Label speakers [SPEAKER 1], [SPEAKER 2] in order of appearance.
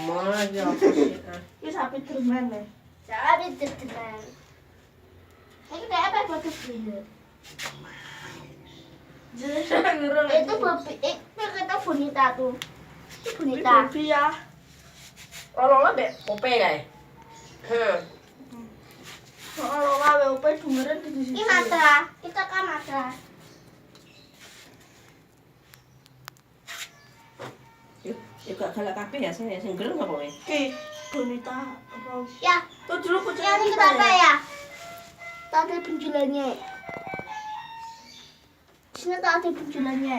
[SPEAKER 1] Malah ya apa sih?
[SPEAKER 2] Iki sapi derman ya.
[SPEAKER 3] Sapi terkenal. Ini kayak apa bagus ini? Itu babi, itu kata bonita tuh. Itu bonita.
[SPEAKER 2] Babi ya.
[SPEAKER 1] Orang be pope kae.
[SPEAKER 2] Kalau wae opo dungeren di sini.
[SPEAKER 3] Ini matra, kita kan matra.
[SPEAKER 1] Yuk gak galak kabeh ya saya sing gereng apa wae.
[SPEAKER 2] Ki bonita apa?
[SPEAKER 3] Ya,
[SPEAKER 2] Tuh dulu kucing
[SPEAKER 3] yang ini kenapa ya? Tadi penjualannya. Sini tadi penjualannya.